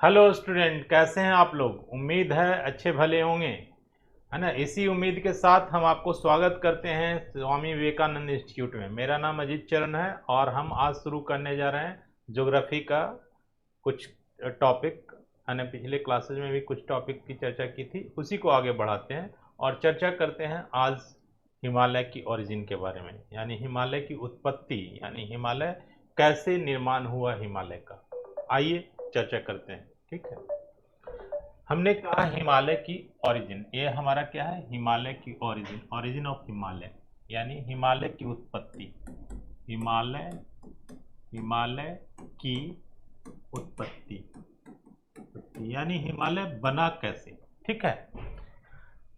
Hello student, कैसे हैं आप लोग। उम्मीद है अच्छे भले होंगे, है ना। इसी उम्मीद के साथ हम आपको स्वागत करते हैं स्वामी विवेकानंद इंस्टीट्यूट में। मेरा नाम अजीत चरण है और हम आज शुरू करने जा रहे हैं ज्योग्राफी का कुछ टॉपिक। मैंने पिछले क्लासेज में भी कुछ टॉपिक की चर्चा की थी, उसी को आगे बढ़ाते हैं और चर्चा करते हैं आज हिमालय की ओरिजिन के बारे में, यानी हिमालय की उत्पत्ति, यानी हिमालय कैसे निर्माण हुआ हिमालय का। आइए चर्चा करते हैं। ठीक है, हमने कहा हिमालय की ओरिजिन, ये हमारा क्या है, हिमालय की ओरिजिन, ओरिजिन ऑफ हिमालय, यानी हिमालय की उत्पत्ति। हिमालय हिमालय की उत्पत्ति, यानी हिमालय बना कैसे। ठीक है,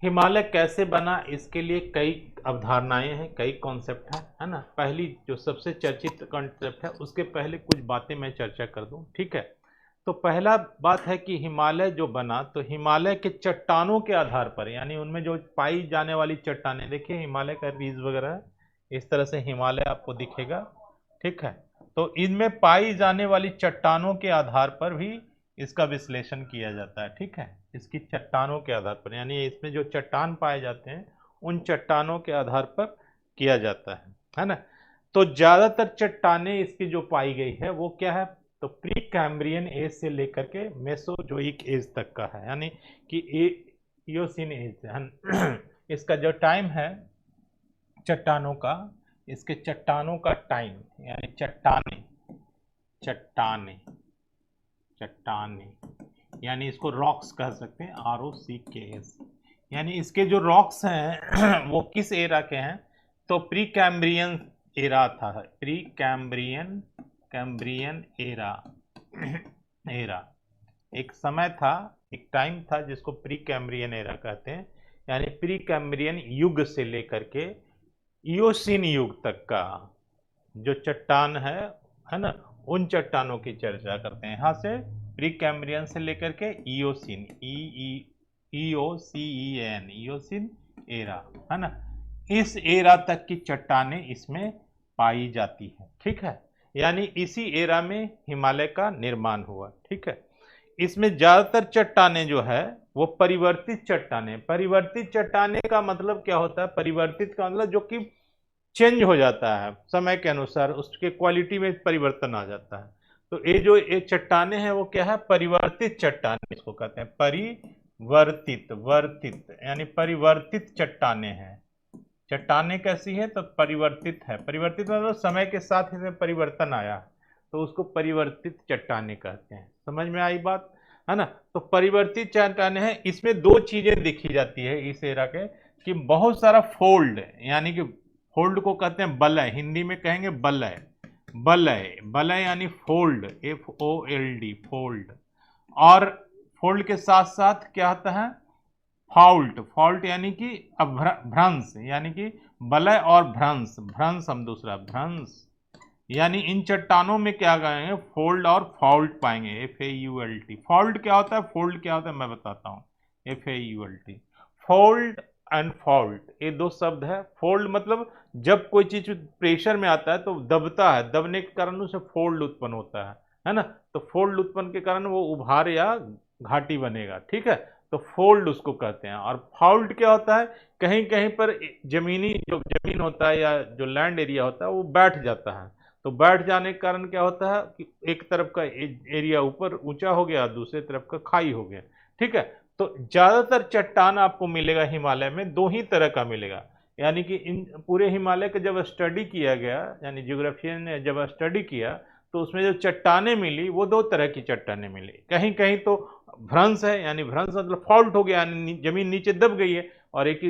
हिमालय कैसे बना, इसके लिए कई अवधारणाएं हैं, कई कॉन्सेप्ट है ना। पहली जो सबसे चर्चित कॉन्सेप्ट है उसके पहले कुछ बातें मैं चर्चा कर दूं। ठीक है, तो पहला बात है कि हिमालय जो बना, तो हिमालय के चट्टानों के आधार पर, यानी उनमें जो पाई जाने वाली चट्टानें, देखिए हिमालय का रीज वगैरह है, इस तरह से हिमालय आपको दिखेगा। ठीक है, तो इनमें पाई जाने वाली चट्टानों के आधार पर भी इसका विश्लेषण किया जाता है। ठीक है, इसकी चट्टानों के आधार पर, यानी इसमें जो चट्टान पाए जाते हैं उन चट्टानों के आधार पर किया जाता है ना। तो ज्यादातर चट्टानें इसकी जो पाई गई है वो क्या है, तो प्री कैम्ब्रियन एज से लेकर के मेसोजोइक एज तक का है, यानी कि इयोसीन एज है। इसका जो टाइम है चट्टानों का, इसके चट्टानों का टाइम, यानी चट्टाने चट्टाने चट्टाने, यानी इसको रॉक्स कह सकते हैं, ROCKS। यानी इसके जो रॉक्स हैं वो किस एरा के हैं, तो प्री कैम्ब्रियन एरा था, pre Cambrian Cambrian era era एक समय था, एक टाइम था जिसको प्री कैम्ब्रियन एरा कहते हैं, यानी प्री कैम्ब्रियन युग से लेकर के इयोसीन युग तक का जो चट्टान है ना, उन चट्टानों की चर्चा करते हैं। यहाँ से प्री कैम्ब्रियन से लेकर के इयोसीन, EOCEN, इयोसीन एरा, है ना, इस एरा तक की चट्टानें इसमें पाई जाती है। ठीक है, यानी इसी एरा में हिमालय का निर्माण हुआ। ठीक है, इसमें ज्यादातर चट्टानें जो है वो परिवर्तित चट्टानें, परिवर्तित चट्टानें का मतलब क्या होता है, परिवर्तित का मतलब जो कि चेंज हो जाता है समय के अनुसार, उसके क्वालिटी में परिवर्तन आ जाता है। तो ये जो ये चट्टानें हैं वो क्या है, परिवर्तित चट्टानें इसको कहते हैं, परिवर्तित वर्तित, यानी परिवर्तित चट्टानें हैं। चट्टानें कैसी है, तो परिवर्तित है, परिवर्तित मतलब समय के साथ इसमें परिवर्तन आया, तो उसको परिवर्तित चट्टानें कहते हैं। समझ में आई बात, है ना। तो परिवर्तित चट्टानें हैं, इसमें दो चीजें दिखी जाती है इस एरा के, कि बहुत सारा फोल्ड, यानी कि फोल्ड को कहते हैं बलय, हिंदी में कहेंगे बलय, बलय बलय यानी फोल्ड, FOLD फोल्ड। और फोल्ड के साथ साथ क्या होता है, फॉल्ट, फॉल्ट यानी कि भ्रंश, यानी कि बलय और भ्रंश, भ्रंश हम दूसरा भ्रंश, यानी इन चट्टानों में क्या कहेंगे, फोल्ड और फॉल्ट पाएंगे, FAULT। फॉल्ट क्या होता है, फोल्ड क्या होता है, मैं बताता हूँ, FAULT। फोल्ड एंड फॉल्ट, ये दो शब्द है। फोल्ड मतलब जब कोई चीज प्रेशर में आता है तो दबता है, दबने के कारण उसे फोल्ड उत्पन्न होता है ना। तो फोल्ड उत्पन्न के कारण वो उभार या घाटी बनेगा। ठीक है, तो फोल्ड उसको कहते हैं। और फॉल्ट क्या होता है, कहीं कहीं पर जमीनी जो जमीन होता है या जो लैंड एरिया होता है वो बैठ जाता है, तो बैठ जाने के कारण क्या होता है कि एक तरफ का एरिया ऊपर ऊंचा हो गया, दूसरे तरफ का खाई हो गया। ठीक है, तो ज्यादातर चट्टान आपको मिलेगा हिमालय में दो ही तरह का मिलेगा, यानी कि इन पूरे हिमालय का जब स्टडी किया गया, यानी ज्योग्राफियन ने जब स्टडी किया, तो उसमें जो चट्टानें मिली वो दो तरह की चट्टानें मिली। कहीं कहीं तो भ्रंश है, यानी भ्रंश मतलब फॉल्ट हो गया, यानी जमीन नीचे दब गई है और एक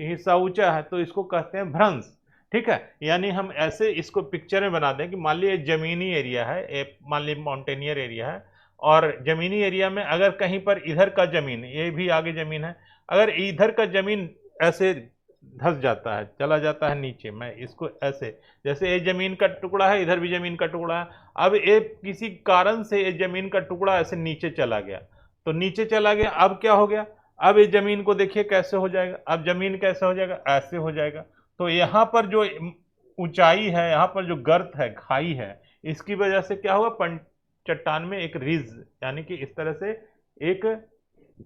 हिस्सा ऊंचा है, तो इसको कहते हैं भ्रंश। ठीक है, यानी हम ऐसे इसको पिक्चर में बना दें कि मान लीजिए जमीनी एरिया है, मान लीजिए माउंटेनियर एरिया है, और जमीनी एरिया में अगर कहीं पर इधर का जमीन, ये भी आगे जमीन है, अगर इधर का जमीन ऐसे धस जाता है, चला जाता है नीचे, मैं इसको ऐसे, जैसे ये जमीन का टुकड़ा है, इधर भी जमीन का टुकड़ा है, अब ये किसी कारण से ये जमीन का टुकड़ा ऐसे नीचे चला गया, तो नीचे चला गया, अब क्या हो गया, अब ये जमीन को देखिए कैसे हो जाएगा, अब जमीन कैसे हो जाएगा, ऐसे हो जाएगा। तो यहाँ पर जो ऊंचाई है, यहाँ पर जो गर्त है, खाई है, इसकी वजह से क्या हुआ, चट्टान में एक रिज यानी कि इस तरह से एक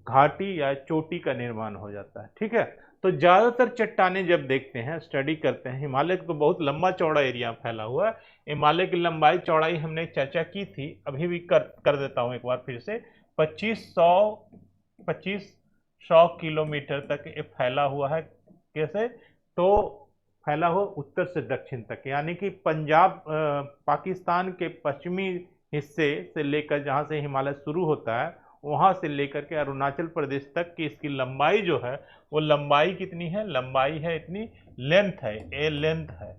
घाटी या चोटी का निर्माण हो जाता है। ठीक है, तो ज्यादातर चट्टानें जब देखते हैं, स्टडी करते हैं, हिमालय तो बहुत लंबा चौड़ा एरिया फैला हुआ है। हिमालय की लंबाई चौड़ाई हमने चर्चा की थी, अभी भी कर देता हूं एक बार फिर से। 2500 किलोमीटर तक ये फैला हुआ है। कैसे? तो फैला हुआ उत्तर से दक्षिण तक, यानी कि पंजाब पाकिस्तान के पश्चिमी हिस्से से लेकर, जहां से हिमालय शुरू होता है, वहां से लेकर के अरुणाचल प्रदेश तक की इसकी लंबाई जो है, वो लंबाई कितनी है? लंबाई है इतनी, लेंथ है, ये लेंथ है।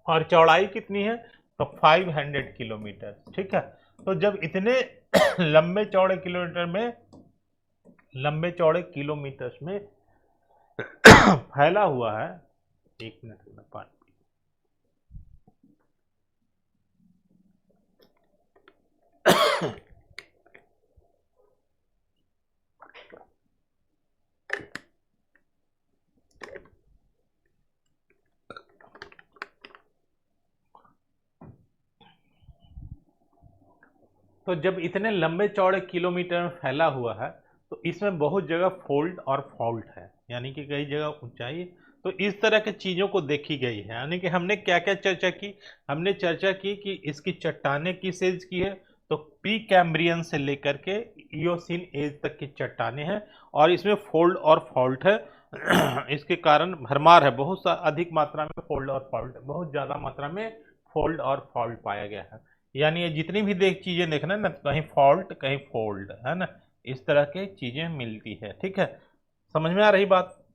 और चौड़ाई कितनी है? तो 500 किलोमीटर। ठीक है, तो जब इतने लंबे चौड़े किलोमीटर्स में फैला हुआ है, एक मिनट में पानी। तो जब इतने लंबे चौड़े किलोमीटर में फैला हुआ है, तो इसमें बहुत जगह फोल्ड और फॉल्ट है, यानी कि कई जगह ऊंचाई। तो इस तरह के चीजों को देखी गई है। यानी कि हमने क्या क्या चर्चा की? हमने चर्चा की कि इसकी चट्टानें किस एज की है, तो प्री कैम्ब्रियन से लेकर के इयोसीन एज तक की चट्टानें हैं, और इसमें फोल्ड और फॉल्ट है। इसके कारण भरमार है, बहुत अधिक मात्रा में फोल्ड और फॉल्ट, बहुत ज्यादा मात्रा में फोल्ड और फॉल्ट पाया गया है। यानी ये जितनी भी चीजें देखना ना, कहीं फॉल्ट कहीं फोल्ड है ना, इस तरह के चीजें मिलती है। ठीक है, समझ में आ रही बात?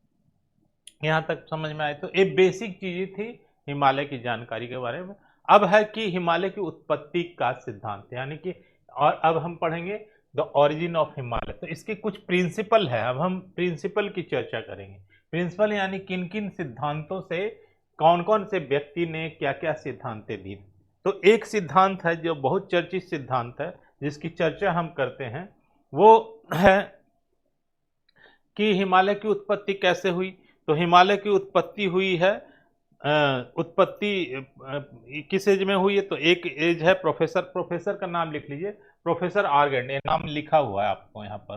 यहां तक समझ में आए? तो ये बेसिक चीजें थी हिमालय की जानकारी के बारे में। अब है कि हिमालय की उत्पत्ति का सिद्धांत, यानी कि, और अब हम पढ़ेंगे द ओरिजिन ऑफ हिमालय। तो इसके कुछ प्रिंसिपल है, अब हम प्रिंसिपल की चर्चा करेंगे। प्रिंसिपल यानी किन किन सिद्धांतों से, कौन कौन से व्यक्ति ने क्या क्या सिद्धांतें दी। तो एक सिद्धांत है जो बहुत चर्चित सिद्धांत है, जिसकी चर्चा हम करते हैं, वो है कि हिमालय की उत्पत्ति कैसे हुई। तो हिमालय की उत्पत्ति हुई है, उत्पत्ति किस एज में हुई है? तो एक एज है, प्रोफेसर का नाम लिख लीजिए, प्रोफेसर आर्गेंड, ये नाम लिखा हुआ है आपको यहाँ पर,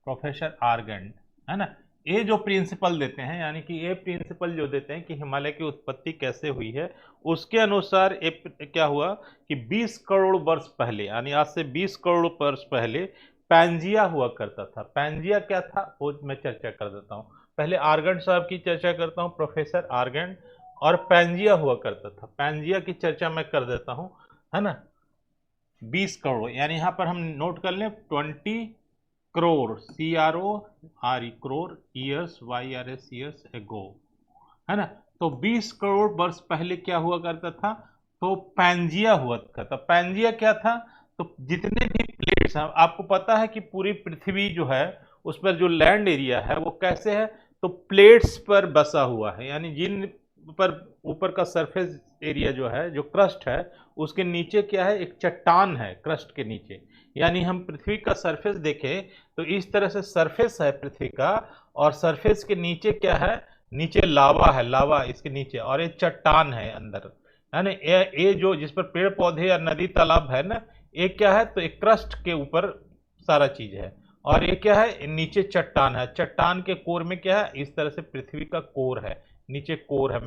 प्रोफेसर आर्गेंड, है ना। ये जो प्रिंसिपल देते हैं, यानी कि ये प्रिंसिपल जो देते हैं कि हिमालय की उत्पत्ति कैसे हुई है, उसके अनुसार क्या हुआ कि 20 करोड़ वर्ष पहले, यानी आज से 20 करोड़ वर्ष पहले पैंजिया हुआ करता था। पैंजिया क्या था वो मैं चर्चा कर देता हूँ। पहले आर्गेंड साहब की चर्चा करता हूँ, प्रोफेसर आर्गेंड, और पैंजिया हुआ करता था। पैंजिया की चर्चा मैं कर देता हूँ, है ना। 20 करोड़, यानी यहां पर हम नोट कर लें 20 crore, CRORE, crore, years, YRS years ago, है ना। तो 20 करोड़ वर्ष पहले क्या हुआ करता था? तो पैंजिया हुआ था। पैंजिया क्या था? तो जितने भी प्लेट्स हैं, आपको पता है कि पूरी पृथ्वी जो है, उस पर जो लैंड एरिया है वो कैसे है? तो प्लेट्स पर बसा हुआ है, यानी जिन पर ऊपर का सरफेस एरिया जो है, जो क्रस्ट है, उसके नीचे क्या है? एक चट्टान है क्रस्ट के नीचे। यानी हम पृथ्वी का सरफेस देखें तो इस तरह से सरफेस है पृथ्वी का, और सरफेस के नीचे क्या है? नीचे लावा है, लावा इसके नीचे, और ये चट्टान है अंदर, है ना। ये जो जिस पर पेड़ पौधे या नदी तालाब है ना, ये क्या है? तो एक क्रस्ट के ऊपर सारा चीज है, और ये क्या है? नीचे चट्टान है। चट्टान के कोर में क्या है? इस तरह से पृथ्वी का कोर है, नीचे कोर है,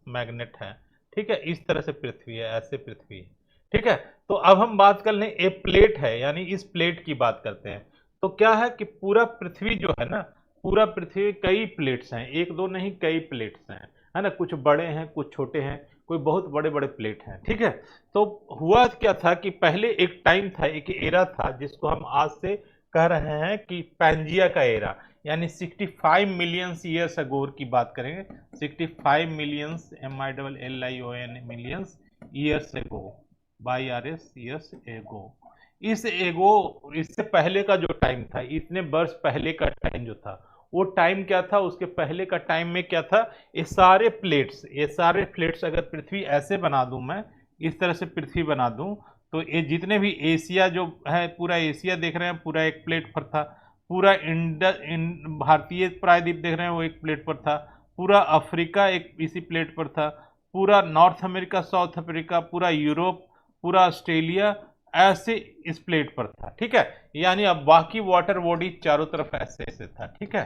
मैग्नेट है। ठीक है, इस तरह से पृथ्वी है, ऐसे पृथ्वी है। ठीक है, तो अब हम बात कर लें, एक प्लेट है, यानी इस प्लेट की बात करते हैं। तो क्या है कि पूरा पृथ्वी जो है ना, पूरा पृथ्वी कई प्लेट्स हैं, एक दो नहीं कई प्लेट्स हैं, है ना। कुछ बड़े हैं, कुछ छोटे हैं, कोई बहुत बड़े बड़े प्लेट हैं। ठीक है, तो हुआ क्या था कि पहले एक टाइम था, एक एरा था, जिसको हम आज से कह रहे हैं कि पैंजिया का एरा, यानी 65 मिलियन ईयर्स अगो की बात करेंगे। 65 millions, MILLION millions years ago, YRS years ago. इस एगो, इससे पहले का जो टाइम था, इतने वर्ष पहले का टाइम जो था, वो टाइम क्या था? उसके पहले का टाइम में क्या था? ये सारे प्लेट्स अगर पृथ्वी ऐसे बना दूं मैं, इस तरह से पृथ्वी बना दूं, तो ये जितने भी एशिया जो है, पूरा एशिया देख रहे हैं, पूरा एक प्लेट पर था। पूरा भारतीय प्रायद्वीप देख रहे हैं, वो एक प्लेट पर था। पूरा अफ्रीका एक इसी प्लेट पर था। पूरा नॉर्थ अमेरिका, साउथ अफ्रीका, पूरा यूरोप, पूरा ऑस्ट्रेलिया, ऐसे इस प्लेट पर था, ठीक है। यानी अब बाकी वाटर बॉडी चारों तरफ ऐसे ऐसे था, ठीक है।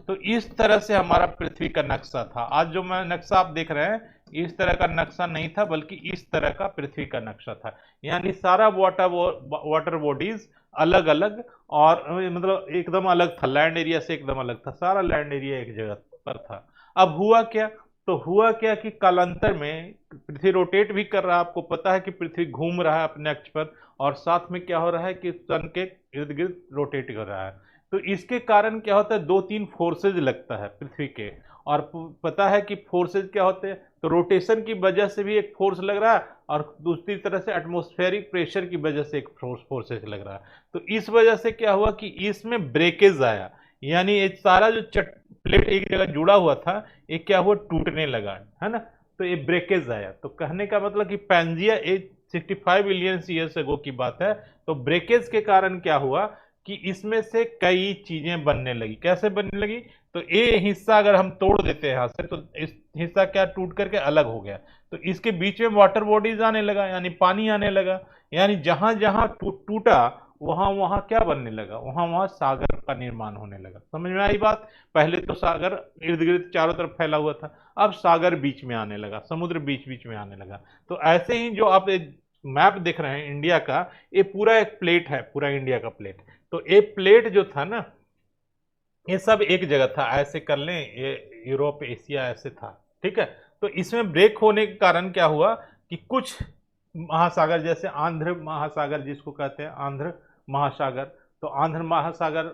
तो इस तरह से हमारा पृथ्वी का नक्शा था। आज जो मैं नक्शा आप देख रहे हैं, इस तरह का नक्शा नहीं था, बल्कि इस तरह का पृथ्वी का नक्शा था। यानी सारा वाटर बॉडीज अलग अलग, और मतलब एकदम अलग था, लैंड एरिया से एकदम अलग था, सारा लैंड एरिया एक जगह पर था। अब हुआ क्या, तो हुआ क्या कि कालांतर में पृथ्वी रोटेट भी कर रहा है, आपको पता है कि पृथ्वी घूम रहा है अपने अक्ष पर, और साथ में क्या हो रहा है कि सन के इर्द गिर्द रोटेट कर रहा है। तो इसके कारण क्या होता है, दो तीन फोर्सेज लगता है पृथ्वी के, और पता है कि फोर्सेज क्या होते हैं, तो रोटेशन की वजह से भी एक फोर्स लग रहा है, और दूसरी तरह से एटमॉस्फेरिक प्रेशर की वजह से एक फोर्सेज लग रहा है। तो इस वजह से क्या हुआ कि इसमें ब्रेकेज आया, यानी ये सारा जो प्लेट एक जगह जुड़ा हुआ था, ये क्या हुआ, टूटने लगा, है ना। तो ये ब्रेकेज आया। तो कहने का मतलब कि Pangaea as 65 billion years ago की बात है। तो ब्रेकेज के कारण क्या हुआ कि इसमें से कई चीजें बनने लगी। कैसे बनने लगी, तो ये हिस्सा अगर हम तोड़ देते हैं यहाँ से, तो इस हिस्सा क्या टूट करके अलग हो गया, तो इसके बीच में वाटर बॉडीज आने लगा, यानी पानी आने लगा। यानी जहां जहां टूटा वहां वहां क्या बनने लगा, वहां वहां सागर का निर्माण होने लगा। समझ में आई बात। पहले तो सागर इर्द गिर्द चारों तरफ फैला हुआ था, अब सागर बीच में आने लगा, समुद्र बीच बीच में आने लगा। तो ऐसे ही जो आप मैप देख रहे हैं इंडिया का, ये पूरा एक प्लेट है, पूरा इंडिया का प्लेट। तो ये प्लेट जो था ना, ये सब एक जगह था, ऐसे कर लें, ये यूरोप एशिया ऐसे था, ठीक है। तो इसमें ब्रेक होने के कारण क्या हुआ कि कुछ महासागर, जैसे आंध्र महासागर जिसको कहते हैं, आंध्र महासागर, तो आंध्र महासागर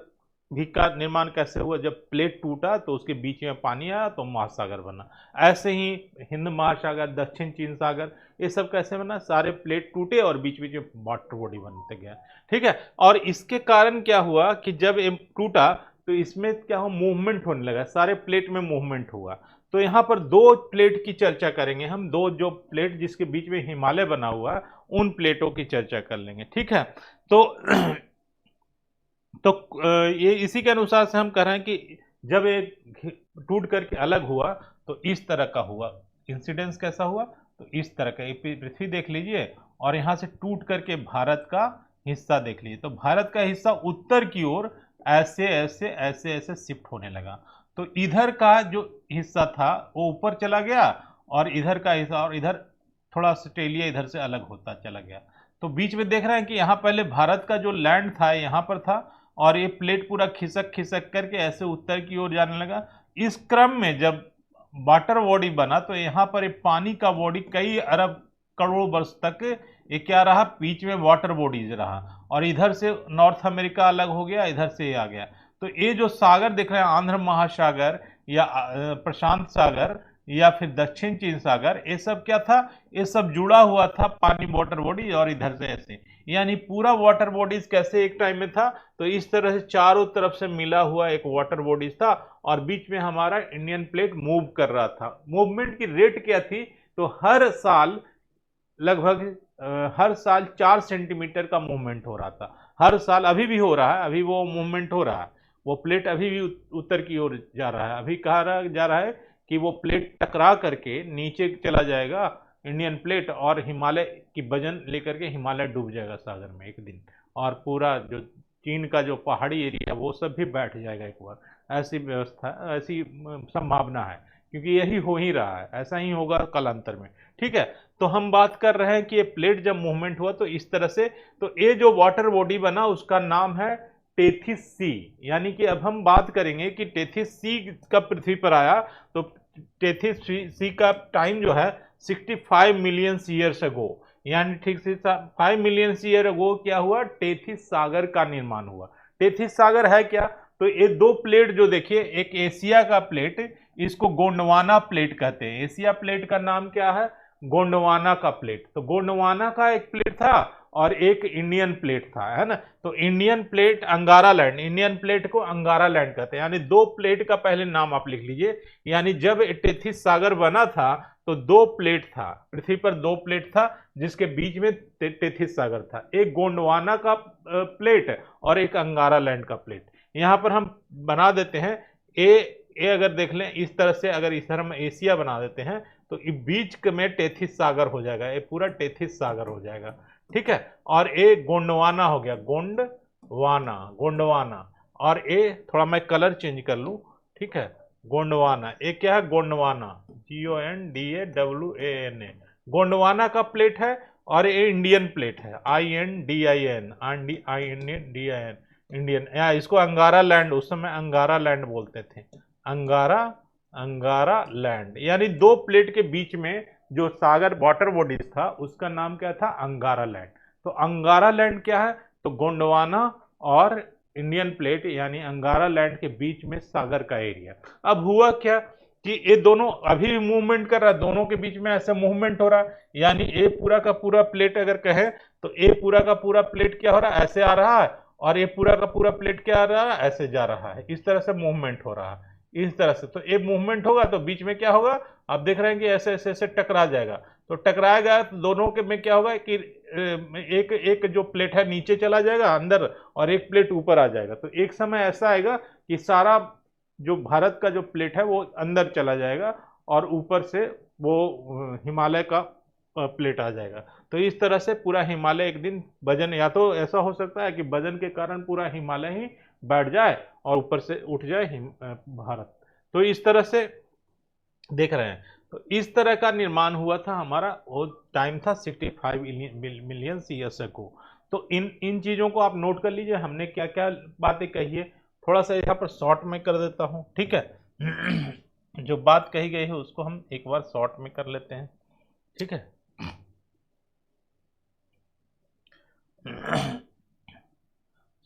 भी का निर्माण कैसे हुआ, जब प्लेट टूटा तो उसके बीच में पानी आया तो महासागर बना। ऐसे ही हिंद महासागर, दक्षिण चीन सागर, ये सब कैसे बना, सारे प्लेट टूटे और बीच बीच में वाटर बॉडी बनते गया, ठीक है। और इसके कारण क्या हुआ कि जब ये टूटा तो इसमें क्या हो, मूवमेंट होने लगा, सारे प्लेट में मूवमेंट हुआ। तो यहाँ पर दो प्लेट की चर्चा करेंगे हम, दो जो प्लेट जिसके बीच में हिमालय बना हुआ है, उन प्लेटों की चर्चा कर लेंगे, ठीक है। तो तो ये इसी के अनुसार से हम कह रहे हैं कि जब ये टूट करके अलग हुआ तो इस तरह का हुआ, इंसिडेंस कैसा हुआ, तो इस तरह का, पृथ्वी देख लीजिए, और यहाँ से टूट करके भारत का हिस्सा देख लीजिए, तो भारत का हिस्सा उत्तर की ओर ऐसे ऐसे ऐसे ऐसे शिफ्ट होने लगा। तो इधर का जो हिस्सा था वो ऊपर चला गया, और इधर का हिस्सा, और इधर थोड़ा ऑस्ट्रेलिया इधर से अलग होता चला गया। तो बीच में देख रहे हैं कि यहाँ पहले भारत का जो लैंड था यहाँ पर था, और ये प्लेट पूरा खिसक खिसक करके ऐसे उत्तर की ओर जाने लगा। इस क्रम में जब वाटर बॉडी बना तो यहाँ पर एक पानी का बॉडी कई अरब करोड़ वर्ष तक ये क्या रहा, बीच में वाटर बॉडीज रहा, और इधर से नॉर्थ अमेरिका अलग हो गया, इधर से ये आ गया। तो ये जो सागर दिख रहे हैं, आंध्र महासागर या प्रशांत सागर या फिर दक्षिण चीन सागर, ये सब क्या था, ये सब जुड़ा हुआ था पानी वाटर बॉडी, और इधर से ऐसे, यानी पूरा वाटर बॉडीज कैसे एक टाइम में था, तो इस तरह से चारों तरफ से मिला हुआ एक वाटर बॉडीज था, और बीच में हमारा इंडियन प्लेट मूव कर रहा था। मूवमेंट की रेट क्या थी, तो हर साल लगभग हर साल 4 सेंटीमीटर का मूवमेंट हो रहा था, हर साल। अभी भी हो रहा है, अभी वो मूवमेंट हो रहा है, वो प्लेट अभी भी उत्तर की ओर जा रहा है। अभी कहा जा रहा है कि वो प्लेट टकरा करके नीचे चला जाएगा इंडियन प्लेट, और हिमालय की वजन लेकर के हिमालय डूब जाएगा सागर में एक दिन, और पूरा जो चीन का जो पहाड़ी एरिया वो सब भी बैठ जाएगा एक बार। ऐसी व्यवस्था, ऐसी संभावना है, क्योंकि यही हो ही रहा है, ऐसा ही होगा कालांतर में, ठीक है। तो हम बात कर रहे हैं कि ये प्लेट जब मूवमेंट हुआ तो इस तरह से, तो ये जो वाटर बॉडी बना उसका नाम है टेथिस सी। यानी कि अब हम बात करेंगे कि टेथिस सी कब पृथ्वी पर आया, तो टेथिस सी का टाइम जो है 65 मिलियन ईयर्स अगो, यानी ठीक से 5 मिलियन ईयर अगो क्या हुआ, टेथिस सागर का निर्माण हुआ। टेथिस सागर है क्या, तो ये दो प्लेट जो देखिए, एक एशिया का प्लेट, इसको गोंडवाना प्लेट कहते हैं। एशिया प्लेट का नाम क्या है, गोंडवाना का प्लेट। तो गोंडवाना का एक प्लेट था और एक इंडियन प्लेट था, है ना। तो इंडियन प्लेट अंगारा लैंड, इंडियन प्लेट को अंगारा लैंड कहते हैं। यानी दो प्लेट का पहले नाम आप लिख लीजिए। यानी जब टेथिस सागर बना था तो दो प्लेट था, पृथ्वी पर दो प्लेट था, जिसके बीच में टेथिस सागर था, एक गोंडवाना का प्लेट और एक अंगारा लैंड का प्लेट। यहां पर हम बना देते हैं ए अगर देख लें इस तरह से, अगर इस तरह हम एशिया बना देते हैं तो बीच में टेथिस सागर हो जाएगा, ये पूरा टेथिस सागर हो जाएगा, ठीक है, और ए गोंडवाना हो गया, गोंडवाना, गोंडवाना, और ए थोड़ा मैं कलर चेंज कर लूं, ठीक है, गोंडवाना, ए क्या है, गोंडवाना, GONDAWANA, गोंडवाना का प्लेट है, और ये इंडियन प्लेट है, INDIN, INDIN, इंडियन, या इसको अंगारा लैंड, उस समय अंगारा लैंड बोलते थे, अंगारा, अंगारा लैंड, यानी दो प्लेट के बीच में जो सागर वाटर बॉडीज था उसका नाम क्या था, अंगारा लैंड। तो अंगारा लैंड क्या है, तो गोंडवाना और इंडियन प्लेट यानी अंगारा लैंड के बीच में सागर का एरिया। अब हुआ क्या कि ये दोनों अभी भी मूवमेंट कर रहा है, दोनों के बीच में ऐसे मूवमेंट हो रहा है, यानी ए पूरा का पूरा प्लेट अगर कहे तो ए पूरा का पूरा प्लेट क्या हो रहा है, ऐसे आ रहा है, और ये पूरा का पूरा प्लेट क्या आ रहा है, ऐसे जा रहा है, इस तरह से मूवमेंट हो रहा है, इस तरह से। तो ये मूवमेंट होगा तो बीच में क्या होगा, आप देख रहे हैं कि ऐसे ऐसे ऐसे टकरा जाएगा, तो टकराएगा तो दोनों के में क्या होगा कि एक एक जो प्लेट है नीचे चला जाएगा अंदर, और एक प्लेट ऊपर आ जाएगा। तो एक समय ऐसा आएगा कि सारा जो भारत का जो प्लेट है वो अंदर चला जाएगा, और ऊपर से वो हिमालय का प्लेट आ जाएगा। तो इस तरह से पूरा हिमालय एक दिन वजन, या तो ऐसा हो सकता है कि वजन के कारण पूरा हिमालय ही बैठ जाए और ऊपर से उठ जाए भारत। तो इस तरह से देख रहे हैं, तो इस तरह का निर्माण हुआ था हमारा, वो टाइम था 65 मिलियन ईयर्स अगो। तो इन इन चीज़ों को आप नोट कर लीजिए, हमने क्या क्या बातें कही है, थोड़ा सा यहाँ पर शॉर्ट में कर देता हूँ, ठीक है। जो बात कही गई है उसको हम एक बार शॉर्ट में कर लेते हैं, ठीक है।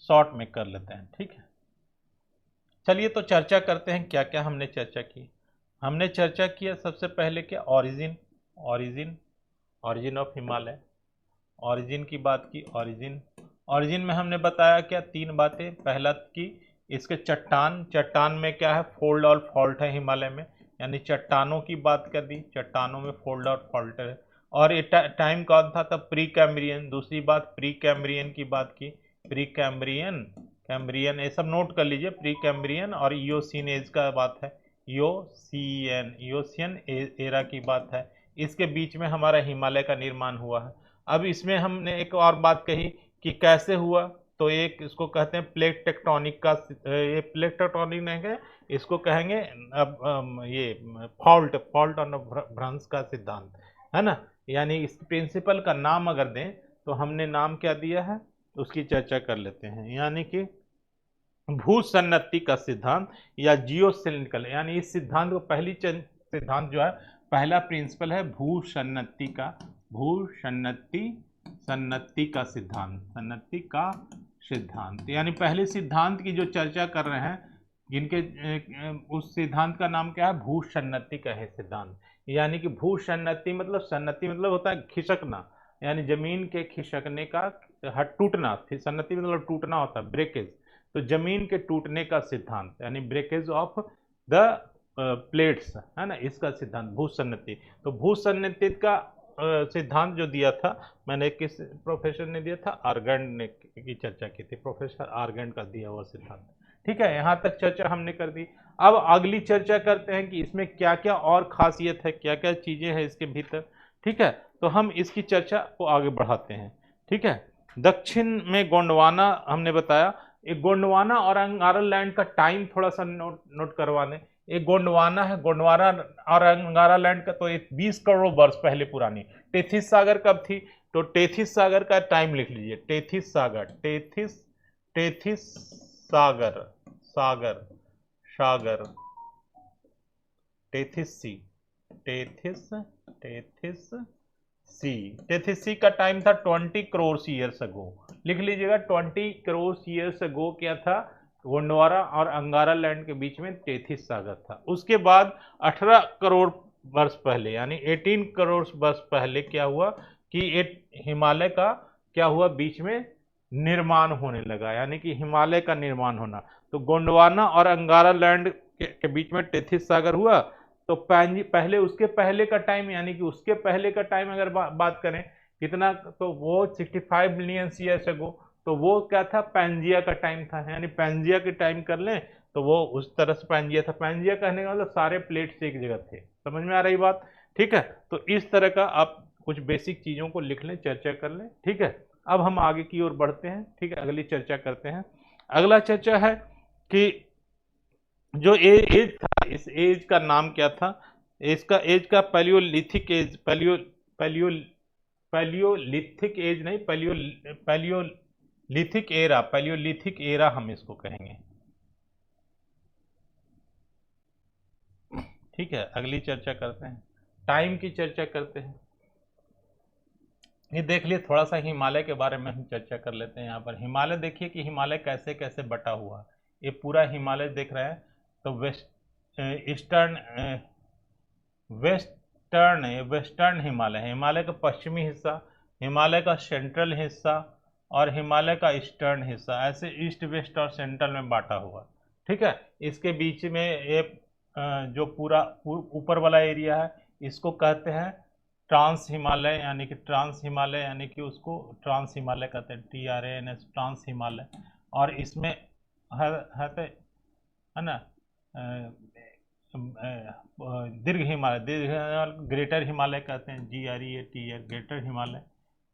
शॉर्ट में कर लेते हैं, ठीक है। चलिए तो चर्चा करते हैं, क्या क्या हमने चर्चा की। हमने चर्चा किया सबसे पहले क्या, origin, origin, origin of Himalaya, origin की बात की, ओरिजिन, ओरिजिन में हमने बताया क्या, तीन बातें। पहला की इसके चट्टान, चट्टान में क्या है, फोल्ड और फॉल्ट है हिमालय में, यानी चट्टानों की बात कर दी, चट्टानों में फोल्ड और फॉल्ट है। और ये टाइम कौन था तब, प्री कैम्ब्रियन। दूसरी बात प्री कैम्ब्रियन की बात की, प्री कैम्ब्रियन, कैम्ब्रियन ये सब नोट कर लीजिए, प्री कैम्ब्रियन। और इयोसीन एज का बात है, इयोसियन, इयोसियन एरा की बात है, इसके बीच में हमारा हिमालय का निर्माण हुआ है। अब इसमें हमने एक और बात कही कि कैसे हुआ, तो एक इसको कहते हैं प्लेट टेक्टोनिक का, ये प्लेट टेक्टोनिक नहीं है, इसको कहेंगे अब ये फॉल्ट, फॉल्ट और भ्रंश का सिद्धांत, है ना। यानी इस प्रिंसिपल का नाम अगर दें तो हमने नाम क्या दिया है, उसकी चर्चा कर लेते हैं। यानी कि भूसन्नति का सिद्धांत या जियोसिलिनिकल, यानी इस सिद्धांत को पहली सिद्धांत जो है, पहला प्रिंसिपल है भूसन्नति का, भूसन्नति, सन्नति का सिद्धांत, सन्नति का सिद्धांत। यानी पहले सिद्धांत की जो चर्चा कर रहे हैं, जिनके उस सिद्धांत का नाम क्या है, भूसन्नति का है सिद्धांत। यानी कि भूसन्नति मतलब, सन्नति मतलब होता है खिसकना, यानी जमीन के खिसकने का, टूटना, सन्नति मतलब टूटना होता है, ब्रेकेज। तो जमीन के टूटने का सिद्धांत यानी ब्रेकेज ऑफ द प्लेट्स, है ना, इसका सिद्धांत भूसन्नति। तो भूसन्नति का सिद्धांत जो दिया था मैंने, किस प्रोफेसर ने दिया था, आर्गेंड ने की चर्चा की थी, प्रोफेसर आर्गेंड का दिया हुआ सिद्धांत, ठीक है। यहाँ तक चर्चा हमने कर दी। अब अगली चर्चा करते हैं कि इसमें क्या क्या और खासियत है, क्या क्या चीजें हैं इसके भीतर, ठीक है। तो हम इसकी चर्चा को आगे बढ़ाते हैं, ठीक है। दक्षिण में गोंडवाना हमने बताया, एक गोंडवाना और अंगारा लैंड का टाइम थोड़ा सा नोट करवाने। एक गोंडवाना है, गोंडवाना और अंगारा लैंड का तो 20 करोड़ वर्ष पहले पुरानी। टेथिस सागर कब थी, तो टेथिस सागर का टाइम लिख लीजिए, टेथिस सागर, टेथिस, टेथिस सागर, सागर, सागर, Tethys sea, Tethys, Tethys sea, Tethys sea का टाइम था 20 करोड़ ईयर्स अगो, लिख लीजिएगा 20 करोड़ ईयर्स अगो क्या था, गोंडवाना और अंगारा लैंड के बीच में टेथिस सागर था। उसके बाद 18 करोड़ वर्ष पहले यानी 18 करोड़ वर्ष पहले क्या हुआ कि एक हिमालय का क्या हुआ, बीच में निर्माण होने लगा, यानी कि हिमालय का निर्माण होना। तो गोंडवाना और अंगारा लैंड के बीच में टेथिस सागर हुआ। तो पहले उसके पहले का टाइम, यानी कि उसके पहले का टाइम अगर बात करें कितना, तो वो 65 मिलियन ईयर्स अगो, तो वो क्या था, पैंजिया का टाइम था। यानी पैंजिया के टाइम कर लें तो वो उस तरह से पैंजिया था। पैंजिया कहने का मतलब सारे प्लेट्स एक जगह थे, समझ में आ रही बात, ठीक है। तो इस तरह का आप कुछ बेसिक चीज़ों को लिख लें, चर्चा कर लें, ठीक है। अब हम आगे की ओर बढ़ते हैं, ठीक है, अगली चर्चा करते हैं। अगला चर्चा है कि जो एज था, इस एज का नाम क्या था? इसका एज का पैलियोलिथिक एज, पैलियोलिथिक एज नहीं, पैलियोलिथिक एरा हम इसको कहेंगे, ठीक है। अगली चर्चा करते हैं, टाइम की चर्चा करते हैं। ये देख लिए, थोड़ा सा हिमालय के बारे में हम चर्चा कर लेते हैं। यहाँ पर हिमालय देखिए कि हिमालय कैसे कैसे बटा हुआ है। ये पूरा हिमालय देख रहे हैं तो वेस्टर्न हिमालय है, हिमालय का पश्चिमी हिस्सा, हिमालय का सेंट्रल हिस्सा और हिमालय का ईस्टर्न हिस्सा, ऐसे ईस्ट वेस्ट और सेंट्रल में बांटा हुआ, ठीक है। इसके बीच में ये जो पूरा ऊपर वाला एरिया है इसको कहते हैं ट्रांस हिमालय, यानी कि उसको ट्रांस हिमालय कहते हैं, TRANS, ट्रांस हिमालय। और इसमें है ना दीर्घ हिमालय, ग्रेटर हिमालय कहते हैं, GREATR, ग्रेटर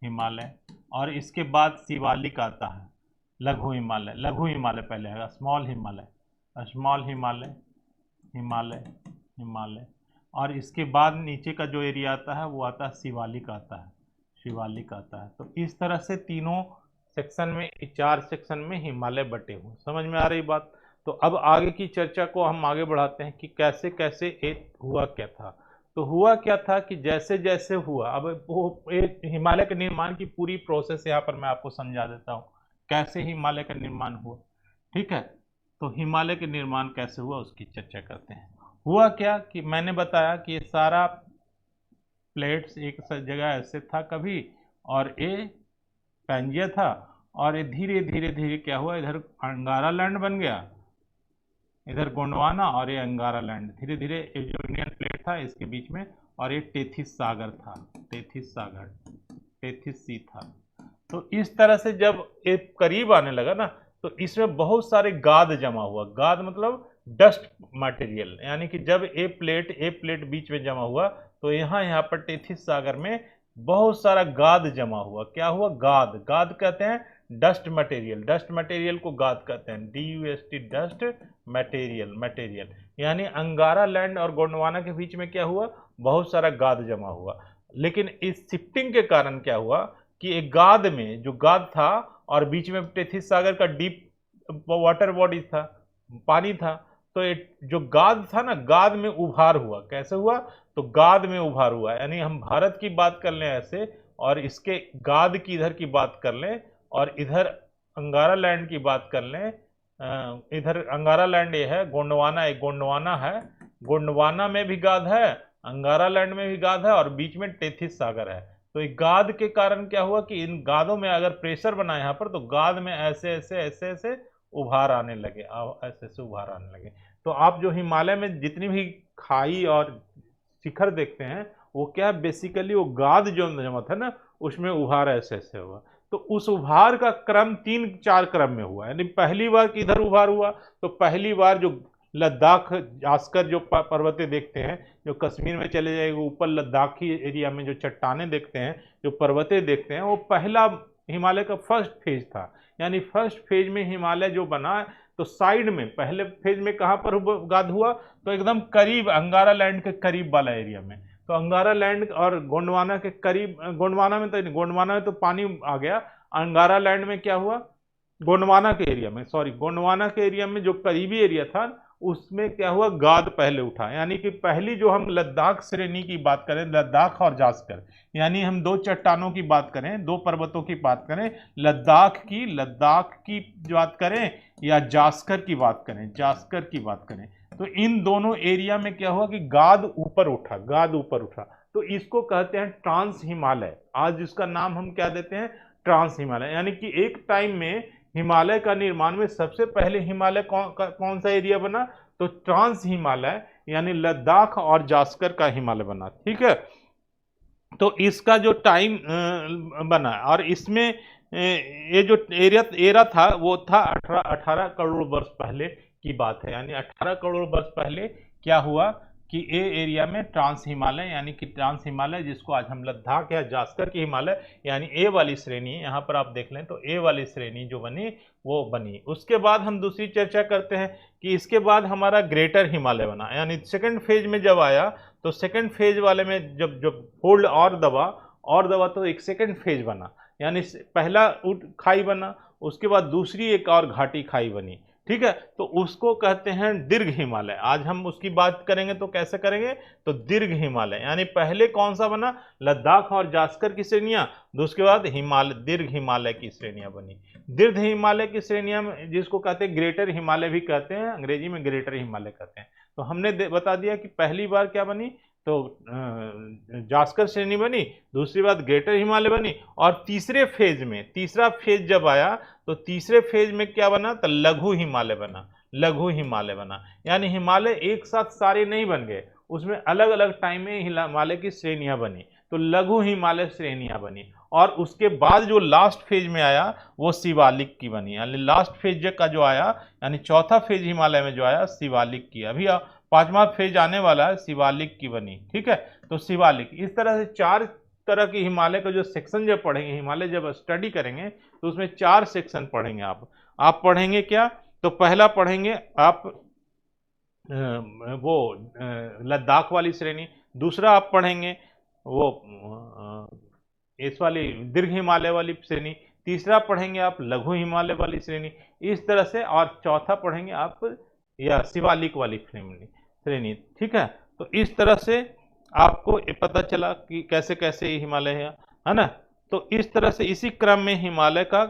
हिमालय। और इसके बाद शिवालिक आता है, लघु हिमालय पहले है, स्मॉल हिमालय। और इसके बाद नीचे का जो एरिया आता है वो आता है शिवालिक आता है। तो इस तरह से तीनों सेक्शन में, 4 सेक्शन में हिमालय बटे हुए। समझ में आ रही बात? तो अब आगे की चर्चा को हम आगे बढ़ाते हैं कि कैसे कैसे एक हुआ क्या था। तो हुआ क्या था कि जैसे जैसे हुआ, अब वो एक हिमालय के निर्माण की पूरी प्रोसेस यहाँ पर मैं आपको समझा देता हूँ, कैसे हिमालय का निर्माण हुआ, ठीक है। तो हिमालय के निर्माण कैसे हुआ उसकी चर्चा करते हैं। हुआ क्या कि मैंने बताया कि ये सारा प्लेट्स एक जगह ऐसे था कभी, और ये पैंजिया था, और ये धीरे धीरे क्या हुआ, इधर अंगारा लैंड बन गया, इधर गोंडवाना, और ये अंगारा लैंड। धीरे धीरे जो इंडियन प्लेट था इसके बीच में, और ये टेथिस सागर था, टेथिस सी था। तो इस तरह से जब ये करीब आने लगा ना, तो इसमें बहुत सारे गाद जमा हुआ। गाद मतलब डस्ट मटेरियल, यानी कि जब ए प्लेट बीच में जमा हुआ तो यहाँ पर टेथिस सागर में बहुत सारा गाद जमा हुआ। क्या हुआ? गाद कहते हैं डस्ट मटेरियल को गाद कहते हैं, DUST, डस्ट मटेरियल। यानी अंगारा लैंड और गोंडवाना के बीच में क्या हुआ? बहुत सारा गाद जमा हुआ। लेकिन इस शिफ्टिंग के कारण क्या हुआ कि एक गाद में, जो गाद था और बीच में टेथिस सागर का डीप वाटर बॉडी था, पानी था, तो जो गाद था ना, गाद में उभार हुआ। कैसे हुआ? तो गाद में उभार हुआ, यानी हम भारत की बात कर लें ऐसे, और इसके गाद की इधर की बात कर लें, और इधर अंगारा लैंड की बात कर लें। इधर अंगारा लैंड ये है, गोंडवाना है, गोंडवाना में भी गाद है, अंगारा लैंड में भी गाद है, और बीच में टेथिस सागर है। तो एक गाद के कारण क्या हुआ कि इन गादों में अगर प्रेशर बना यहाँ पर, तो गाद में ऐसे उभार आने लगे, ऐसे उभार आने लगे। तो आप जो हिमालय में जितनी भी खाई और शिखर देखते हैं, वो क्या बेसिकली वो गाद जो जमा था ना, उसमें उभार ऐसे हुआ। तो उस उभार का क्रम 3-4 क्रम में हुआ। यानी पहली बार किधर उभार हुआ? तो पहली बार जो लद्दाख जाकर जो पर्वतें देखते हैं, जो कश्मीर में चले जाएंगे ऊपर लद्दाखी एरिया में जो चट्टानें देखते हैं, जो पर्वतें देखते हैं, वो पहला हिमालय का फर्स्ट फेज था। यानी फर्स्ट फेज में हिमालय जो बना, तो साइड में पहले फेज में कहाँ पर गाद हुआ? तो एकदम करीब, अंगारा लैंड के करीब वाला एरिया में। तो अंगारा लैंड और गोंडवाना के करीब, गोंडवाना में तो पानी आ गया। अंगारा लैंड में क्या हुआ? गोंडवाना के एरिया में जो करीबी एरिया था, उसमें क्या हुआ? गाद पहले उठा। यानी कि पहली जो हम लद्दाख श्रेणी की बात करें, लद्दाख और जास्कर, यानी हम 2 चट्टानों की बात करें, 2 पर्वतों की बात करें, लद्दाख की बात करें या जास्कर की बात करें, तो इन दोनों एरिया में क्या हुआ कि गाद ऊपर उठा। तो इसको कहते हैं ट्रांस हिमालय। आज इसका नाम हम क्या देते हैं? ट्रांस हिमालय। यानी कि एक टाइम में हिमालय का निर्माण में सबसे पहले हिमालय कौन सा एरिया बना? तो ट्रांस हिमालय, यानी लद्दाख और जास्कर का हिमालय बना, ठीक है। तो इसका जो टाइम बना, और इसमें ये जो एरा था वो था 18 करोड़ वर्ष पहले की बात है। यानी 18 करोड़ वर्ष पहले क्या हुआ कि ए एरिया में ट्रांस हिमालय यानी कि ट्रांस हिमालय जिसको आज हम लद्दाख या जास्कर की हिमालय यानी ए वाली श्रेणी, यहाँ पर आप देख लें तो ए वाली श्रेणी जो बनी वो बनी। उसके बाद हम दूसरी चर्चा करते हैं कि इसके बाद हमारा ग्रेटर हिमालय बना, यानी सेकंड फेज में जब आया तो सेकंड फेज वाले में जब जब होल्ड और दबा तो एक सेकंड फेज बना, यानी पहला खाई बना, उसके बाद दूसरी एक और घाटी खाई बनी, ठीक है। तो उसको कहते हैं दीर्घ हिमालय। आज हम उसकी बात करेंगे तो कैसे करेंगे, तो दीर्घ हिमालय, यानी पहले कौन सा बना, लद्दाख और जास्कर की श्रेणियां, उसके बाद हिमालय दीर्घ हिमालय की श्रेणियां बनी। दीर्घ हिमालय की श्रेणियां जिसको कहते हैं ग्रेटर हिमालय भी कहते हैं, अंग्रेजी में ग्रेटर हिमालय कहते हैं। तो हमने बता दिया कि पहली बार क्या बनी, तो जास्कर श्रेणी बनी, दूसरी बार ग्रेटर हिमालय बनी, और तीसरे फेज में, तीसरा फेज जब आया तो तीसरे फेज में क्या बना, तो लघु हिमालय बना, लघु हिमालय बना। यानी हिमालय एक साथ सारे नहीं बन गए, उसमें अलग अलग टाइम में हिमालय की श्रेणियां बनी, तो लघु हिमालय श्रेणियां बनी। और उसके बाद जो लास्ट फेज में आया वो शिवालिक की बनी, यानी लास्ट फेज का जो आया, यानी चौथा फेज हिमालय में जो आया शिवालिक की। अभी पांचवा फेज आने वाला है, शिवालिक की बनी, ठीक है। तो शिवालिक, इस तरह से चार तरह की हिमालय का जो सेक्शन जब पढ़ेंगे, हिमालय जब स्टडी करेंगे तो उसमें चार सेक्शन पढ़ेंगे आप पढ़ेंगे क्या, तो पहला पढ़ेंगे आप वो लद्दाख वाली श्रेणी, दूसरा आप पढ़ेंगे वो इस वाली दीर्घ हिमालय वाली श्रेणी, तीसरा पढ़ेंगे आप लघु हिमालय वाली श्रेणी, इस तरह से, और चौथा पढ़ेंगे आप या शिवालिक वाली श्रेणी, ठीक है। तो इस तरह से आपको पता चला कि कैसे कैसे हिमालय है ना। तो इस तरह से इसी क्रम में हिमालय का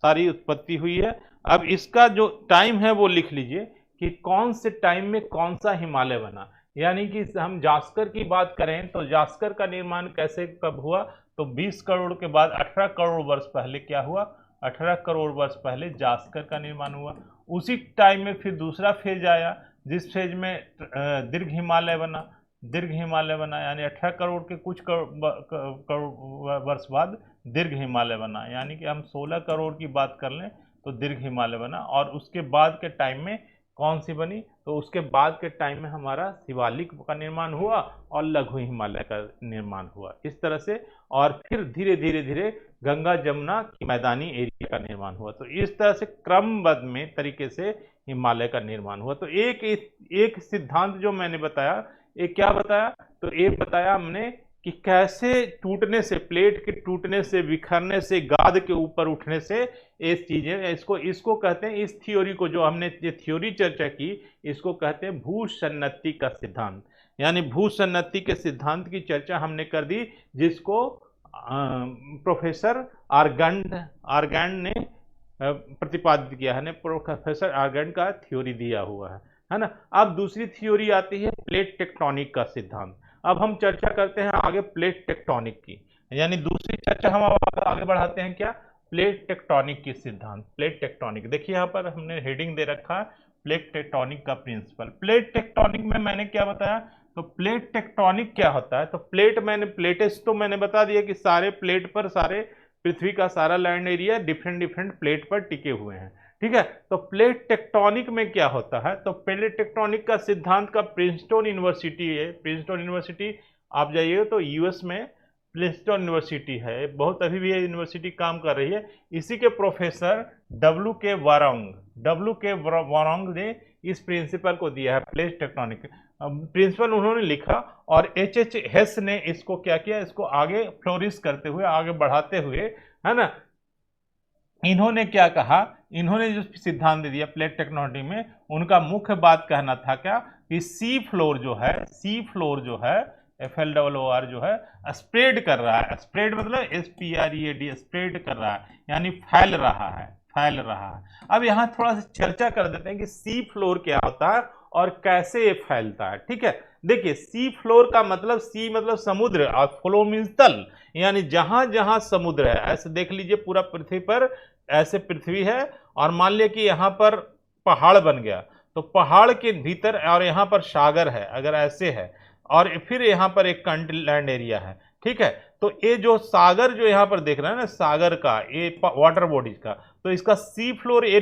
सारी उत्पत्ति हुई है। अब इसका जो टाइम है वो लिख लीजिए कि कौन से टाइम में कौन सा हिमालय बना। यानी कि हम जास्कर की बात करें तो जास्कर का निर्माण कैसे कब हुआ, तो 20 करोड़ के बाद 18 करोड़ वर्ष पहले क्या हुआ, 18 करोड़ वर्ष पहले जास्कर का निर्माण हुआ। उसी टाइम में फिर दूसरा फेज आया जिस फेज में दीर्घ हिमालय बना, दीर्घ हिमालय बना, यानी 18 करोड़ के कुछ करोड़ वर्ष बाद दीर्घ हिमालय बना, यानी कि हम 16 करोड़ की बात कर लें तो दीर्घ हिमालय बना। और उसके बाद के टाइम में कौन सी बनी, तो उसके बाद के टाइम में हमारा शिवालिक का निर्माण हुआ और लघु हिमालय का निर्माण हुआ, इस तरह से। और फिर धीरे धीरे धीरे गंगा जमुना की मैदानी एरिया का निर्माण हुआ। तो इस तरह से क्रमबद्ध में तरीके से हिमालय का निर्माण हुआ। तो एक सिद्धांत जो मैंने बताया, एक क्या बताया, तो एक बताया हमने कि कैसे टूटने से, प्लेट के टूटने से, बिखरने से, गाद के ऊपर उठने से ये चीजें, इसको कहते हैं, इस थ्योरी को जो हमने ये थ्योरी चर्चा की इसको कहते हैं भूसन्नति का सिद्धांत। यानी भूसन्नति के सिद्धांत की चर्चा हमने कर दी, जिसको प्रोफेसर आर्गैंड ने प्रतिपादित किया है, प्रोफेसर आर्गैंड का थ्योरी दिया हुआ है ना। अब दूसरी थ्योरी आती है प्लेट टेक्टोनिक का सिद्धांत। अब हम चर्चा करते हैं आगे प्लेट टेक्टोनिक की, यानी दूसरी चर्चा हम आगे बढ़ाते हैं क्या, प्लेट टेक्टोनिक की सिद्धांत। प्लेट टेक्टोनिक, देखिए यहाँ पर हमने हेडिंग दे रखा है प्लेट टेक्टोनिक का प्रिंसिपल। प्लेट टेक्टोनिक में मैंने क्या बताया, तो प्लेट टेक्टोनिक क्या होता है, तो प्लेटेस तो मैंने बता दिया कि सारे प्लेट पर, सारे पृथ्वी का सारा लैंड एरिया डिफरेंट प्लेट पर टिके हुए हैं, ठीक है। तो प्लेट टेक्टोनिक में क्या होता है, तो प्लेट टेक्टोनिक का सिद्धांत का प्रिंसटन यूनिवर्सिटी है, प्रिंसटन यूनिवर्सिटी आप जाइए तो यूएस में प्रिंसटन यूनिवर्सिटी है, बहुत अभी भी ये यूनिवर्सिटी काम कर रही है। इसी के प्रोफेसर W.K. वारोंग ने इस प्रिंसिपल को दिया है, प्लेट टेक्टोनिक प्रिंसिपल उन्होंने लिखा, और H.H. हेस ने इसको क्या किया, इसको आगे फ्लोरिश करते हुए, आगे बढ़ाते हुए, है ना, इन्होंने क्या कहा, इन्होंने जो सिद्धांत दे दिया प्लेट टेक्टोनिक में, उनका मुख्य बात कहना था क्या, कि सी फ्लोर जो है FLOOR जो है स्प्रेड कर रहा है, स्प्रेड मतलब SPREAD, स्प्रेड कर रहा है, यानी फैल रहा है। अब यहाँ थोड़ा सा चर्चा कर देते हैं कि सी फ्लोर क्या होता है और कैसे ये फैलता है, ठीक है। देखिए सी फ्लोर का मतलब, सी मतलब समुद्र, और फ्लो मीन्स तल, यानी जहां जहां समुद्र है। ऐसे देख लीजिए पूरा पृथ्वी पर ऐसे पृथ्वी है, और मान लिया कि यहाँ पर पहाड़ बन गया, तो पहाड़ के भीतर और यहाँ पर सागर है, अगर ऐसे है, और फिर यहाँ पर एक लैंड एरिया है, ठीक है। तो ये जो सागर जो यहाँ पर देख रहे हैं ना, सागर का ये वाटर बॉडीज का, तो इसका सी फ्लोर, ये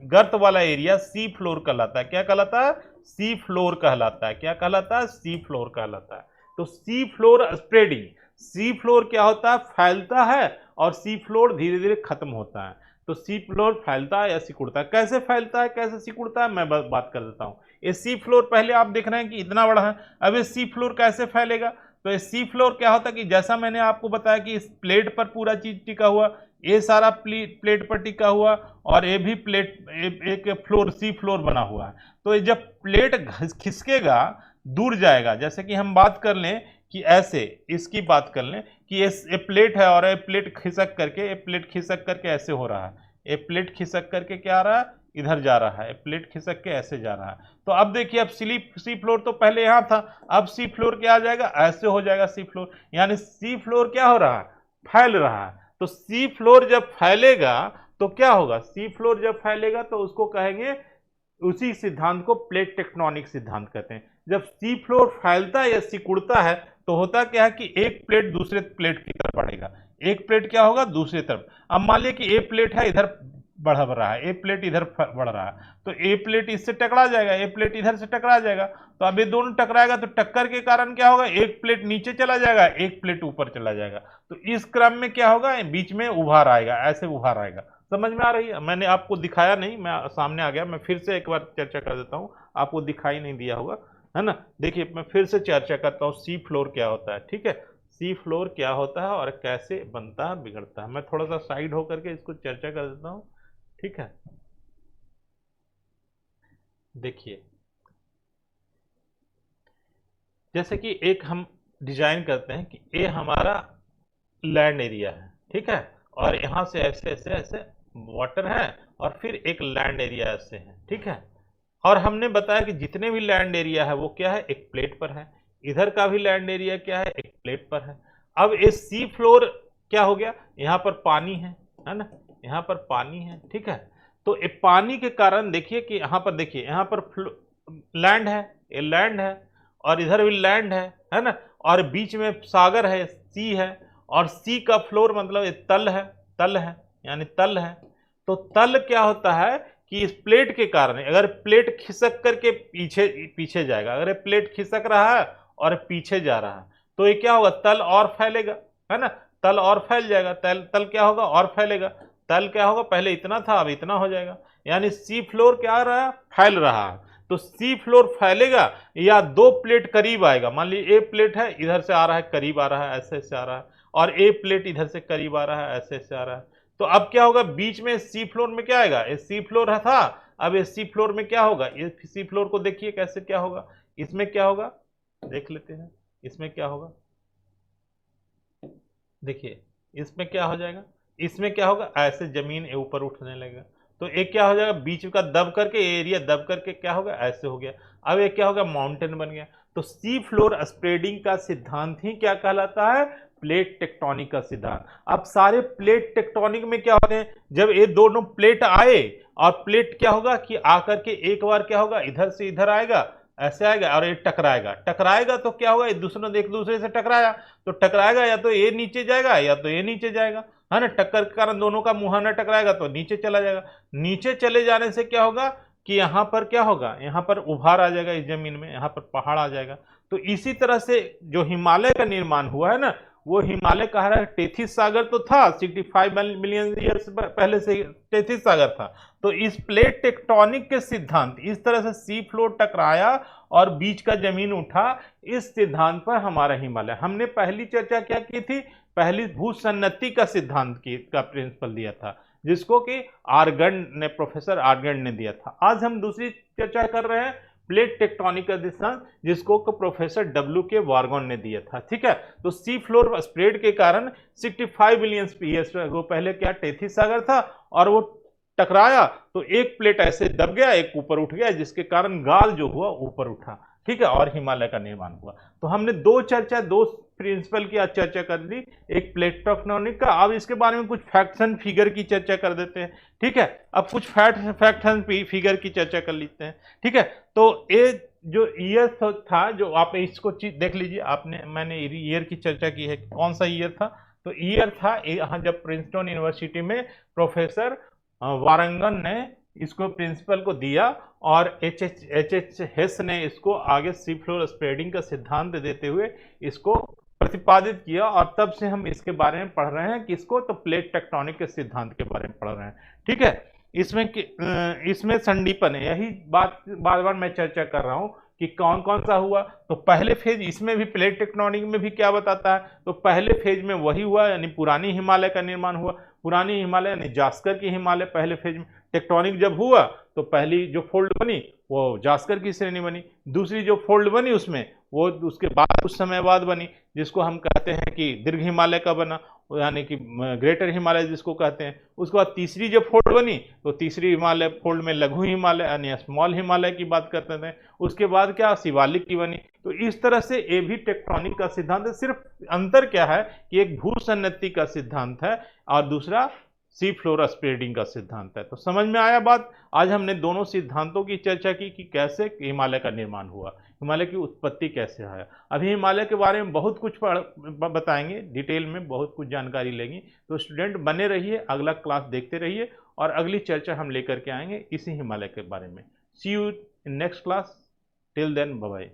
गर्त वाला एरिया सी फ्लोर कहलाता है। क्या कहलाता है, सी फ्लोर कहलाता है। क्या कहलाता है? सी फ्लोर कहलाता है। तो sea floor spreading, sea floor क्या होता है? फैलता है, और सी फ्लोर धीरे धीरे खत्म होता है। तो सी फ्लोर फैलता है या सिकुड़ता है। कैसे फैलता है, कैसे सिकुड़ता है, मैं बात कर देता हूं। ये सी फ्लोर पहले आप देख रहे हैं कि इतना बड़ा है, अब ये सी फ्लोर कैसे फैलेगा? तो ये सी फ्लोर क्या होता है कि जैसा मैंने आपको बताया कि इस प्लेट पर पूरा चीज टिका हुआ, ये सारा प्लेट पर टिका हुआ, और ये भी प्लेट एक फ्लोर सी फ्लोर बना हुआ है। तो ये जब प्लेट खिसकेगा, दूर जाएगा, जैसे कि हम बात कर लें कि ऐसे, इसकी बात कर लें कि ये प्लेट है, और ये प्लेट खिसक करके, ये प्लेट खिसक करके ऐसे हो रहा है, ये प्लेट खिसक करके क्या आ रहा है? इधर जा रहा है, प्लेट खिसक के ऐसे जा रहा है। तो अब देखिए, अब सी फ्लोर तो पहले यहां था, अब सी फ्लोर क्या आ जाएगा? ऐसे हो जाएगा सी फ्लोर। यानी सी फ्लोर क्या हो रहा है? फैल रहा है। तो सी फ्लोर जब फैलेगा तो क्या होगा? सी फ्लोर जब फैलेगा तो उसको कहेंगे, उसी सिद्धांत को प्लेट टेक्टोनिक सिद्धांत कहते हैं। जब सी फ्लोर फैलता है या सिकुड़ता है तो होता क्या है कि एक प्लेट दूसरे प्लेट की तरफ बढ़ेगा, एक प्लेट क्या होगा? दूसरी तरफ। अब मान लिया कि ए प्लेट है, इधर बढ़ रहा है, ए प्लेट इधर बढ़ रहा है, तो ए प्लेट इससे टकरा जाएगा, ए प्लेट इधर से टकरा जाएगा। तो अब ये दोनों टकराएगा तो टक्कर के कारण क्या होगा? एक प्लेट नीचे चला जाएगा, एक प्लेट ऊपर चला जाएगा। तो इस क्रम में क्या होगा? बीच में उभार आएगा, ऐसे उभार आएगा। समझ में आ रही है? मैंने आपको दिखाया नहीं, मैं सामने आ गया, मैं फिर से एक बार चर्चा कर देता हूं, आपको दिखाई नहीं दिया होगा, है ना। देखिए, मैं फिर से चर्चा करता हूं, सी फ्लोर क्या होता है, ठीक है। सी फ्लोर क्या होता है और कैसे बनता है, बिगड़ता है। मैं थोड़ा सा साइड होकर के इसको चर्चा कर देता हूं, ठीक है। देखिए, जैसे कि एक हम डिजाइन करते हैं कि ये हमारा लैंड एरिया है, ठीक है, और यहां से ऐसे ऐसे ऐसे वाटर है, और फिर एक लैंड एरिया ऐसे है, ठीक है। और हमने बताया कि जितने भी लैंड एरिया है वो क्या है? एक प्लेट पर है। इधर का भी लैंड एरिया क्या है? एक प्लेट पर है। अब ये सी फ्लोर क्या हो गया? यहां पर पानी है ना, यहां पर पानी है, ठीक है। तो ये पानी के कारण देखिए कि यहां पर, देखिए यहां पर लैंड है, ये लैंड है, और इधर भी लैंड है ना, और बीच में सागर है, सी है, और सी का फ्लोर मतलब ये तल है, तल है, यानी तल है। तो तल क्या होता है कि इस प्लेट के कारण, अगर प्लेट खिसक करके पीछे पीछे जाएगा, अगर ये प्लेट खिसक रहा है और पीछे जा रहा है तो ये क्या होगा? तल और फैलेगा, है ना, तल और फैल जाएगा। तल तल क्या होगा? और फैलेगा। तल क्या होगा? पहले इतना था, अब इतना हो जाएगा। यानी सी फ्लोर क्या आ रहा है? फैल रहा है। तो सी फ्लोर फैलेगा या दो प्लेट करीब आएगा, मान लीजिए ए प्लेट है, इधर से आ रहा है, करीब आ रहा है, ऐसे ऐसे आ रहा है, और ए प्लेट इधर से करीब आ रहा है, ऐसे ऐसे आ रहा है। तो अब क्या होगा? बीच में सी फ्लोर में क्या आएगा? ये सी फ्लोर था, अब ये सी फ्लोर में क्या होगा? ये सी फ्लोर को देखिए कैसे क्या होगा, इसमें क्या होगा, देख लेते हैं। इसमें क्या होगा, देखिए इसमें क्या हो जाएगा, इसमें क्या होगा? ऐसे जमीन ऊपर उठने लगेगा, तो एक क्या हो जाएगा? बीच का दब करके, एरिया दब करके क्या होगा? ऐसे हो गया। अब एक क्या होगा? माउंटेन बन गया। तो सी फ्लोर स्प्रेडिंग का सिद्धांत ही क्या कहलाता है? प्लेट टेक्टोनिक का सिद्धांत। अब सारे प्लेट टेक्टोनिक में क्या होते हैं? जब ये दोनों प्लेट आए, और प्लेट क्या होगा कि आकर के एक बार क्या होगा? इधर से इधर आएगा, ऐसे आएगा, और ये टकराएगा। टकराएगा तो क्या होगा? एक दूसरे से टकराया, तो टकराएगा या तो ये नीचे जाएगा या तो ये नीचे जाएगा, है ना। टक्कर के कारण दोनों का मुहाना टकराएगा तो नीचे चला जाएगा। नीचे चले जाने से क्या होगा कि यहां पर क्या होगा? यहां पर उभार आ जाएगा, इस जमीन में यहां पर पहाड़ आ जाएगा। तो इसी तरह से जो हिमालय का निर्माण हुआ है ना, वो हिमालय कह रहा है, टेथिस सागर तो था 65 मिलियन ईयर्स पहले से टेथिस सागर था। तो इस प्लेट टेक्टोनिक के सिद्धांत, इस तरह से सी फ्लोर टकराया और बीच का जमीन उठा, इस सिद्धांत पर हमारा हिमालय। हमने पहली चर्चा क्या की थी? पहली भूसन्नति का सिद्धांत का प्रिंसिपल दिया था, जिसको कि आर्गन ने, प्रोफेसर आर्गन ने दिया था। आज हम दूसरी चर्चा कर रहे हैं, प्लेट टेक्टोनिक का सिद्धांत, जिसको प्रोफेसर डब्ल्यू के वार्गन ने दिया था, ठीक है। तो सी फ्लोर स्प्रेड के कारण 65 बिलियन ईयर्स पहले क्या टेथिस सागर था, और वो टकराया तो एक प्लेट ऐसे दब गया, एक ऊपर उठ गया, जिसके कारण गाल जो हुआ ऊपर उठा, ठीक है, और हिमालय का निर्माण हुआ। तो हमने दो प्रिंसिपल की आज चर्चा कर ली, एक प्लेट टेक्टोनिक का। अब इसके बारे में कुछ फैक्ट्स एंड फिगर की चर्चा कर देते हैं, ठीक है। अब कुछ फैक्ट एंड फिगर की चर्चा कर लेते हैं, ठीक है। तो ये जो ईयर था, जो आप इसको देख लीजिए, मैंने ईयर की चर्चा की है, कौन सा ईयर था? तो ईयर था यहाँ जब प्रिंसटन यूनिवर्सिटी में प्रोफेसर वारंगन ने इसको प्रिंसिपल को दिया और एच हेस ने इसको आगे सी फ्लोर स्प्रेडिंग का सिद्धांत देते हुए इसको प्रतिपादित किया, और तब से हम इसके बारे में पढ़ रहे हैं, किसको, तो प्लेट टेक्टोनिक के सिद्धांत के बारे में पढ़ रहे हैं। ठीक है, इसमें संडीपन है, यही बात बार बार मैं चर्चा कर रहा हूं कि कौन कौन सा हुआ। तो पहले फेज इसमें भी प्लेट टेक्टोनिक में भी क्या बताता है, तो पहले फेज में वही हुआ, यानी पुरानी हिमालय का निर्माण हुआ। पुरानी हिमालय यानी जास्कर की हिमालय पहले फेज में। टेक्टोनिक जब हुआ तो पहली जो फोल्ड बनी वो जास्कर की श्रेणी बनी, दूसरी जो फोल्ड बनी उसमें वो उसके बाद कुछ समय बाद बनी, जिसको हम कहते हैं कि दीर्घ हिमालय का बना, यानी कि ग्रेटर हिमालय जिसको कहते हैं। उसके बाद तीसरी जब फोल्ड बनी तो तीसरी हिमालय फोल्ड में लघु हिमालय यानी स्मॉल हिमालय की बात करते थे। उसके बाद क्या, शिवालिक की बनी। तो इस तरह से ये भी टेक्टोनिक का सिद्धांत है। सिर्फ अंतर क्या है कि एक भू सन्नति का सिद्धांत है और दूसरा सी फ्लोर स्प्रेडिंग का सिद्धांत है। तो समझ में आया बात। आज हमने दोनों सिद्धांतों की चर्चा की कि कैसे हिमालय का निर्माण हुआ, हिमालय की उत्पत्ति कैसे आया। अभी हिमालय के बारे में बहुत कुछ बताएंगे, डिटेल में बहुत कुछ जानकारी लेंगे। तो स्टूडेंट बने रहिए, अगला क्लास देखते रहिए और अगली चर्चा हम लेकर के आएंगे इसी हिमालय के बारे में। See you in next class, till then bye bye.